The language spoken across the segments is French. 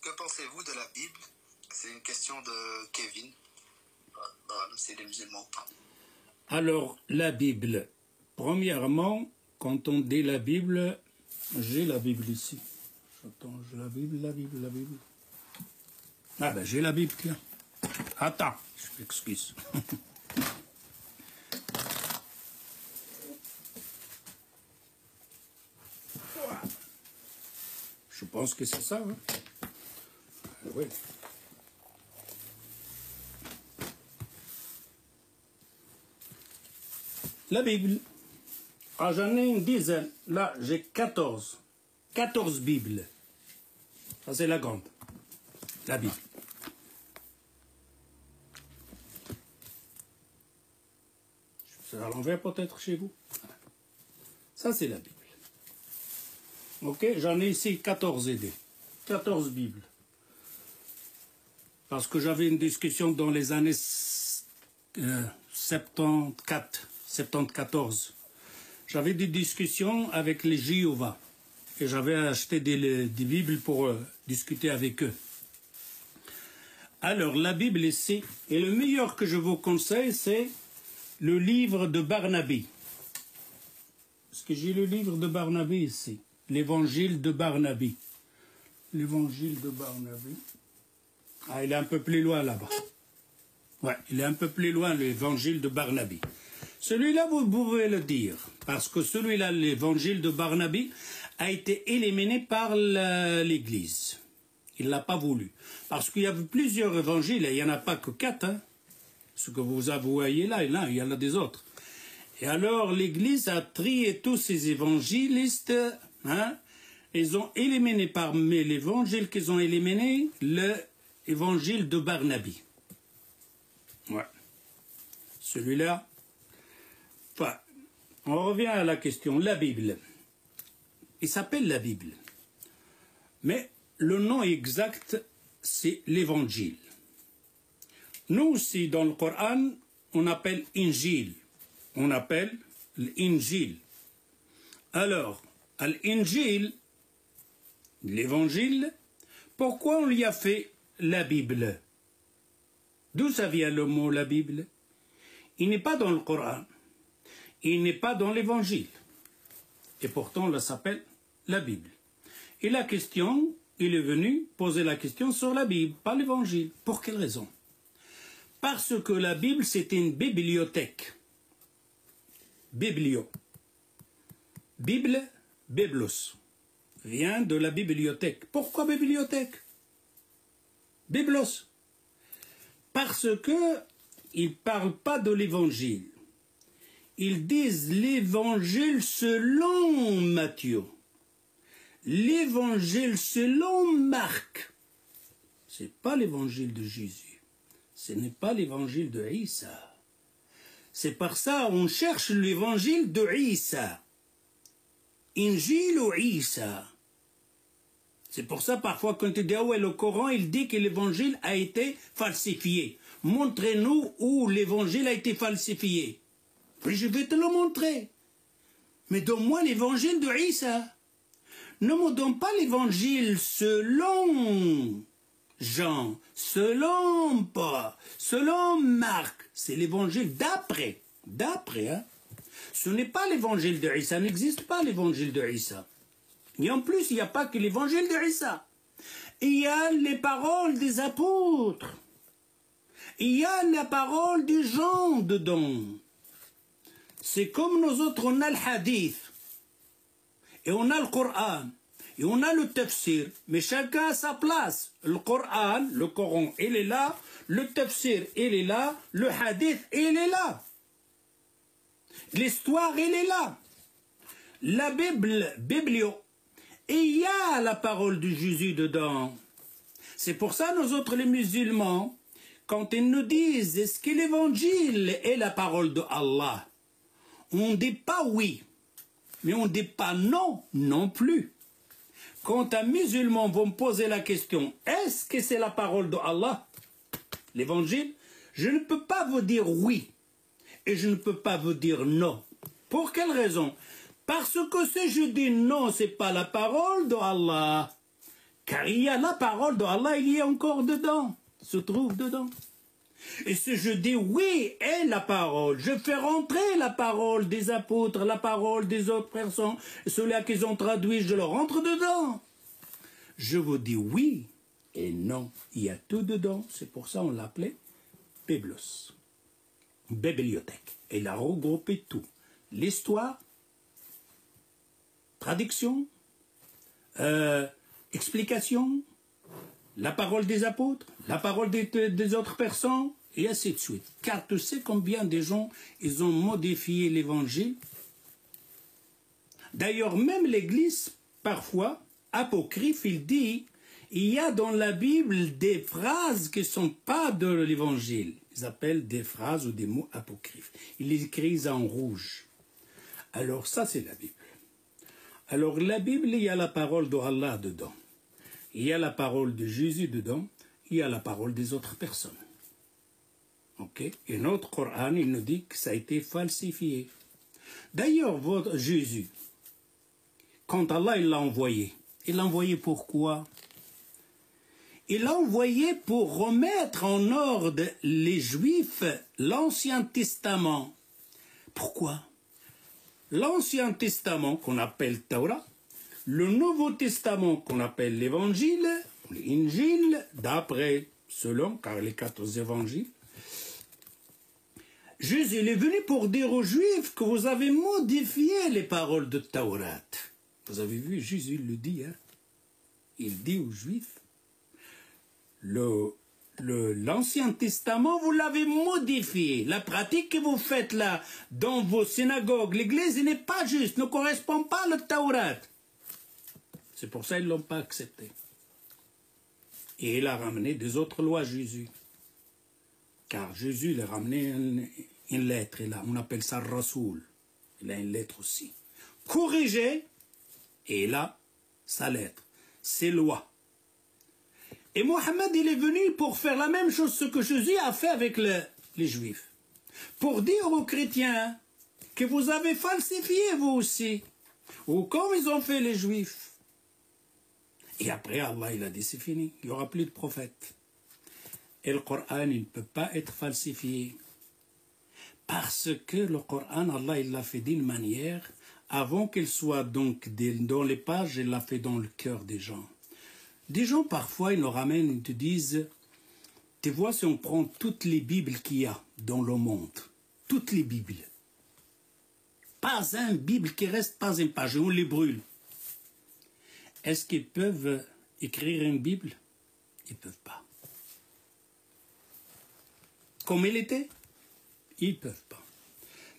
Que pensez-vous de la Bible? C'est une question de Kevin. C'est les musulmans. Alors, la Bible. Premièrement, quand on dit la Bible, j'ai la Bible ici. Attends, j'ai la Bible. Ah ben, j'ai la Bible, tiens. Attends, je m'excuse. Je pense que c'est ça, hein? Oui. La Bible. Ah, j'en ai une dizaine. Là, j'ai 14. 14 Bibles. Ça, c'est la grande. La Bible. C'est à l'envers peut-être chez vous. Ça, c'est la Bible. Ok, j'en ai ici 14 aidés. 14 Bibles. Parce que j'avais une discussion dans les années 74. J'avais des discussions avec les Jéhovah. Et j'avais acheté des Bibles pour discuter avec eux. Alors, la Bible ici, et le meilleur que je vous conseille, c'est le livre de Barnabé. Parce que j'ai le livre de Barnabé ici. L'évangile de Barnabé. L'évangile de Barnabé. Ah, il est un peu plus loin là-bas. Ouais, il est un peu plus loin, l'évangile de Barnabé. Celui-là, vous pouvez le dire. Parce que celui-là, l'évangile de Barnabé, a été éliminé par l'Église. Il ne l'a pas voulu. Parce qu'il y avait plusieurs évangiles, et il n'y en a pas que 4. Hein. Ce que vous voyez là, il y en a des autres. Et alors, l'Église a trié tous ces évangélistes. Hein. Ils ont éliminé parmi l'évangile qu'ils ont éliminé, l'évangile de Barnabé. Ouais. Celui-là. Enfin, on revient à la question. La Bible. Il s'appelle la Bible. Mais le nom exact, c'est l'Évangile. Nous aussi, dans le Coran, on appelle Injil. On appelle l'Injil. Alors, l'Injil, l'Évangile, pourquoi on lui a fait la Bible? D'où ça vient le mot la Bible? Il n'est pas dans le Coran. Il n'est pas dans l'Évangile. Et pourtant, on s'appelle la Bible. Et la question, il est venu poser la question sur la Bible, pas l'Évangile. Pour quelle raison? Parce que la Bible, c'est une bibliothèque. Biblio. Bible, biblos, vient de la bibliothèque. Pourquoi bibliothèque? Biblos. Parce que ils ne parlent pas de l'Évangile. Ils disent l'Évangile selon Matthieu. L'Évangile selon Marc. Ce n'est pas l'Évangile de Jésus. Ce n'est pas l'Évangile de Isa. C'est par ça qu'on cherche l'Évangile de Isa. Injil ou Isa. C'est pour ça parfois quand tu dis ah ouais, le Coran, il dit que l'Évangile a été falsifié. Montrez-nous où l'Évangile a été falsifié. Puis je vais te le montrer. Mais donne-moi l'Évangile de Isa. Ne me donne pas l'Évangile selon Jean, selon Paul, selon Marc. C'est l'Évangile d'après. D'après, hein. Ce n'est pas l'Évangile de Isa. N'existe pas l'Évangile de Isa. Et en plus, il n'y a pas que l'Évangile de Isa. Il y a les paroles des apôtres. Il y a la parole des gens dedans. C'est comme nous autres, on a le hadith, et on a le Coran, et on a le tafsir, mais chacun a sa place. Le Coran, il est là, le tafsir, il est là, le hadith, il est là. L'histoire, il est là. La Bible, biblio, et il y a la parole de Jésus dedans. C'est pour ça, nous autres les musulmans, quand ils nous disent, est-ce que l'évangile est la parole de Allah? On ne dit pas oui, mais on ne dit pas non, non plus. Quand un musulman va me poser la question, est-ce que c'est la parole de Allah, l'évangile? Je ne peux pas vous dire oui, et je ne peux pas vous dire non. Pour quelle raison? Parce que si je dis non, ce n'est pas la parole de Allah, Car il y a la parole d'Allah, il y est encore dedans, se trouve dedans. Et si je dis oui est la parole, je fais rentrer la parole des apôtres, la parole des autres personnes, ceux-là qu'ils ont traduit, je le rentre dedans. Je vous dis oui et non, il y a tout dedans, c'est pour ça on l'appelait Biblos, bibliothèque. Et il a regroupé tout, l'histoire, traduction, explication, la parole des apôtres, la parole des autres personnes, et ainsi de suite. Car tu sais combien de gens, ils ont modifié l'évangile. D'ailleurs, même l'Église, parfois, apocryphe, il dit, il y a dans la Bible des phrases qui ne sont pas de l'évangile. Ils appellent des phrases ou des mots apocryphes. Ils les écrivent en rouge. Alors ça, c'est la Bible. Alors la Bible, il y a la parole d'Allah dedans. Il y a la parole de Jésus dedans. Il y a la parole des autres personnes. Ok? Et notre Coran, il nous dit que ça a été falsifié. D'ailleurs, votre Jésus, quand Allah il l'a envoyé pourquoi? Il l'a envoyé pour remettre en ordre les Juifs l'Ancien Testament. Pourquoi? L'Ancien Testament qu'on appelle Torah, le Nouveau Testament qu'on appelle l'Évangile, l'Injil, d'après, selon, car les 4 évangiles. Jésus est venu pour dire aux Juifs que vous avez modifié les paroles de Taurat. Vous avez vu, Jésus le dit, hein? Il dit aux Juifs, l'Ancien Testament, vous l'avez modifié. La pratique que vous faites là, dans vos synagogues, l'Église, n'est pas juste, ne correspond pas à la Taurat. C'est pour ça qu'ils ne l'ont pas accepté. Et il a ramené des autres lois, Jésus. Car Jésus, il a ramené une lettre, là, on appelle ça Rasoul. Il a une lettre aussi. Corrigé, et il a sa lettre, ses lois. Et Mohammed, il est venu pour faire la même chose ce que Jésus a fait avec les Juifs. Pour dire aux chrétiens que vous avez falsifié vous aussi. Ou comme ils ont fait les Juifs. Et après, Allah, il a dit, c'est fini. Il n'y aura plus de prophètes. Et le Coran, il ne peut pas être falsifié. Parce que le Coran, Allah, il l'a fait d'une manière, avant qu'il soit donc dans les pages, il l'a fait dans le cœur des gens. Des gens, parfois, ils nous ramènent, ils te disent, tu vois, si on prend toutes les Bibles qu'il y a dans le monde, toutes les Bibles, pas un Bible qui reste, pas une page, on les brûle. Est-ce qu'ils peuvent écrire une Bible? Ils ne peuvent pas. Comme il était? Ils ne peuvent pas.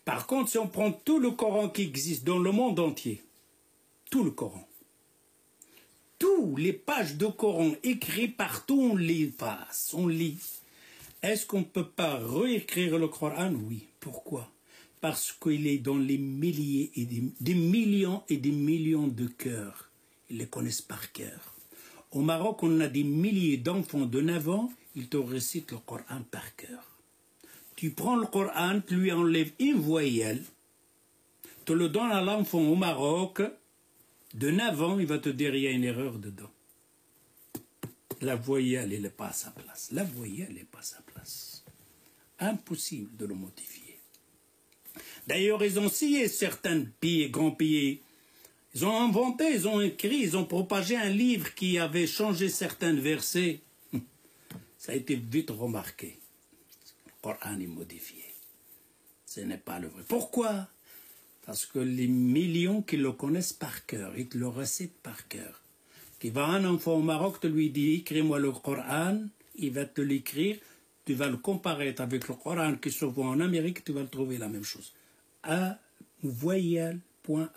Par contre, si on prend tout le Coran qui existe dans le monde entier, tout le Coran, toutes les pages de Coran écrites partout, on les passe, on lit. Est-ce qu'on ne peut pas réécrire le Coran? Oui. Pourquoi? Parce qu'il est dans les milliers et des millions et des millions de cœurs. Ils les connaissent par cœur. Au Maroc, on a des milliers d'enfants de 9 ans, ils te récitent le Coran par cœur. Tu prends le Coran, tu lui enlèves une voyelle, tu le donnes à l'enfant au Maroc, de 9 ans, il va te dire il y a une erreur dedans. La voyelle, elle n'est pas à sa place. La voyelle n'est pas à sa place. Impossible de le modifier. D'ailleurs, ils ont essayé certains pays, grands pays. Ils ont inventé, ils ont écrit, ils ont propagé un livre qui avait changé certains versets. Ça a été vite remarqué. Le Coran est modifié. Ce n'est pas le vrai. Pourquoi? Parce que les millions qui le connaissent par cœur, ils te le récitent par cœur. Qui va un enfant au Maroc, tu lui dis, écris-moi le Coran, il va te l'écrire, tu vas le comparer avec le Coran qui se voit en Amérique, tu vas le trouver la même chose. A voyelle, point.